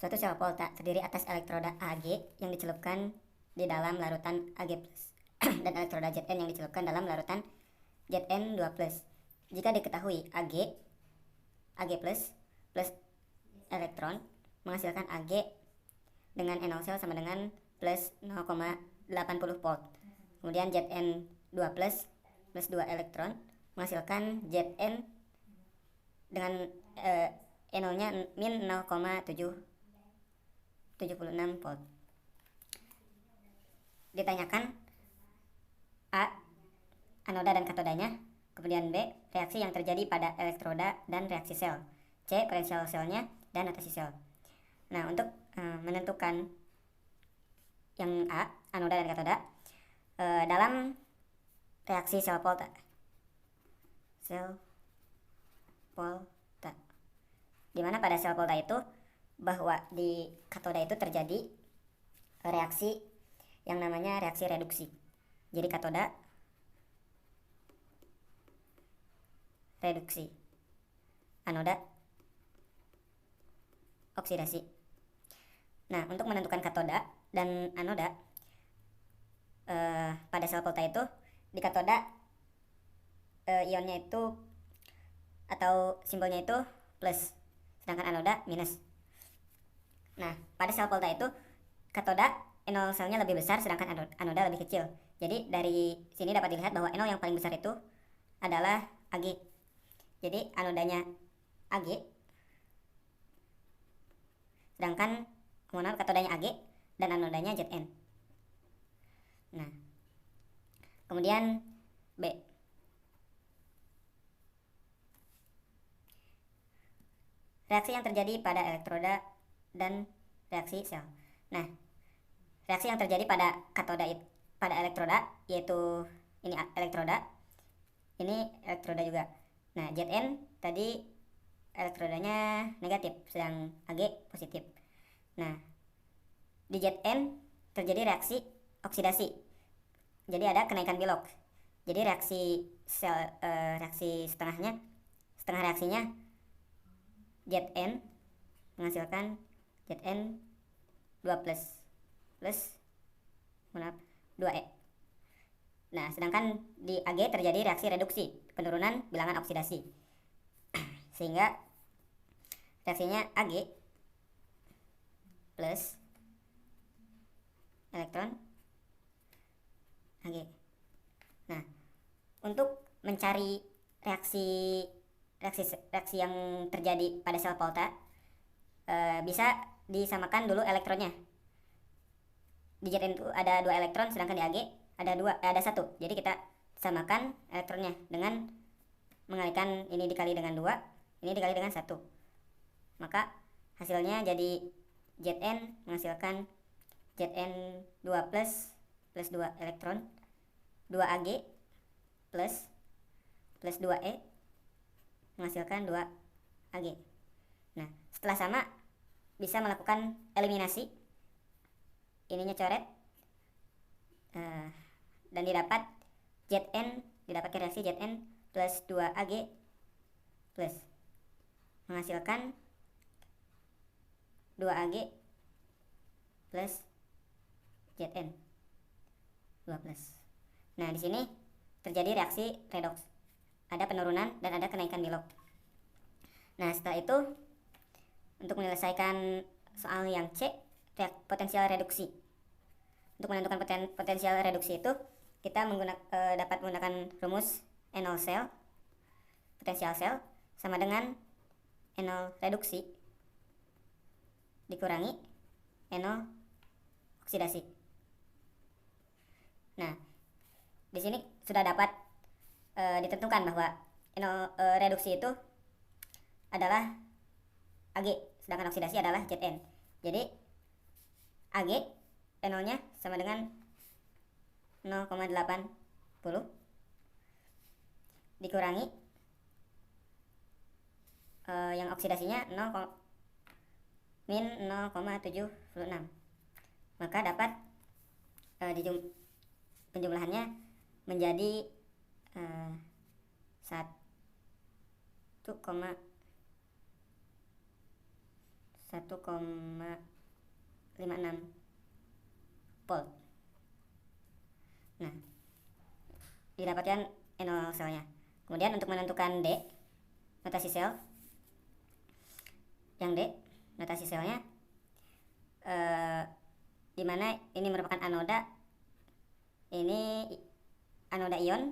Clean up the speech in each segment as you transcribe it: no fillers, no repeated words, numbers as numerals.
Suatu sel volta terdiri atas elektroda Ag yang dicelupkan di dalam larutan Ag+, dan elektroda Zn yang dicelupkan dalam larutan Zn2+. Jika diketahui Ag+ plus elektron menghasilkan Ag dengan NO sel sama dengan plus 0,80 volt. Kemudian Zn2+ plus 2 elektron menghasilkan Zn dengan NO-nya min 0,76 volt. Ditanyakan A. Anoda dan katodanya. Kemudian B. Reaksi yang terjadi pada elektroda dan reaksi sel. C. Potensial selnya dan notasi sel. Nah, untuk menentukan yang A, anoda dan katoda, dalam reaksi sel volta, dimana pada sel volta itu bahwa di katoda itu terjadi reaksi yang namanya reaksi reduksi. Jadi katoda reduksi, anoda oksidasi. Nah, untuk menentukan katoda dan anoda pada sel volta itu, di katoda ionnya itu atau simbolnya itu plus, sedangkan anoda minus. Nah, pada sel volta itu katoda NO selnya lebih besar sedangkan anoda lebih kecil. Jadi dari sini dapat dilihat bahwa NO yang paling besar itu adalah Ag. Jadi anodanya Ag, sedangkan katodanya Ag dan anodanya Zn. Nah, kemudian B. Reaksi yang terjadi pada elektroda dan reaksi sel. Nah, reaksi yang terjadi pada katoda pada elektroda, yaitu ini elektroda, ini elektroda juga. Nah, Zn tadi elektrodanya negatif, sedang Ag positif. Nah, di Zn terjadi reaksi oksidasi. Jadi ada kenaikan bilok. Jadi reaksi sel reaksi setengah reaksinya Zn menghasilkan Zn2 plus 2E. Nah, sedangkan di Ag terjadi reaksi reduksi, penurunan bilangan oksidasi. Sehingga reaksinya Ag plus elektron Ag. Nah, untuk mencari reaksi yang terjadi pada sel volta, bisa disamakan dulu elektronnya. Di Zn itu ada 2 elektron, sedangkan di Ag ada 1. Jadi kita samakan elektronnya dengan mengalikan ini dikali dengan 2, ini dikali dengan 1. Maka hasilnya jadi Zn menghasilkan Zn2 plus 2 elektron, 2 Ag plus 2E menghasilkan 2 Ag. Nah, setelah sama bisa melakukan eliminasi, ininya coret, dan didapatkan reaksi Zn plus 2 Ag plus menghasilkan 2 Ag plus Zn 2 plus. Nah, di sini terjadi reaksi redoks, ada penurunan dan ada kenaikan bilok. Nah, setelah itu untuk menyelesaikan soal yang C, potensial reduksi. Untuk menentukan potensial reduksi itu kita dapat menggunakan rumus NO sel, potensial sel sama dengan NO reduksi dikurangi NO oksidasi. Nah, di sini sudah dapat ditentukan bahwa NO reduksi itu adalah Ag, sedangkan oksidasi adalah Zn. Jadi Ag NO-nya sama dengan 0,80 dikurangi yang oksidasinya min 0,76. Maka dapat penjumlahannya menjadi 1,1 1,56 volt. Nah, didapatkan NO selnya. Kemudian untuk menentukan D, notasi sel, yang D, notasi selnya dimana ini merupakan anoda, ini anoda ion,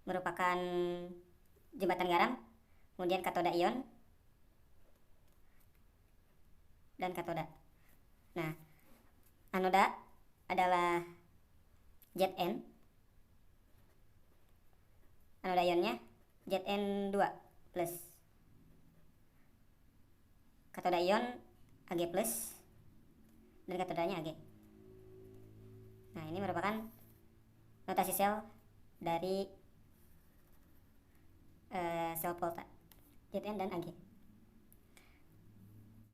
merupakan jembatan garam, kemudian katoda ion dan katoda. Nah, anoda adalah Zn, anoda ionnya Zn2+, katoda ion Ag+, dan katodanya Ag. Nah, ini merupakan notasi sel dari sel volta Zn dan Ag.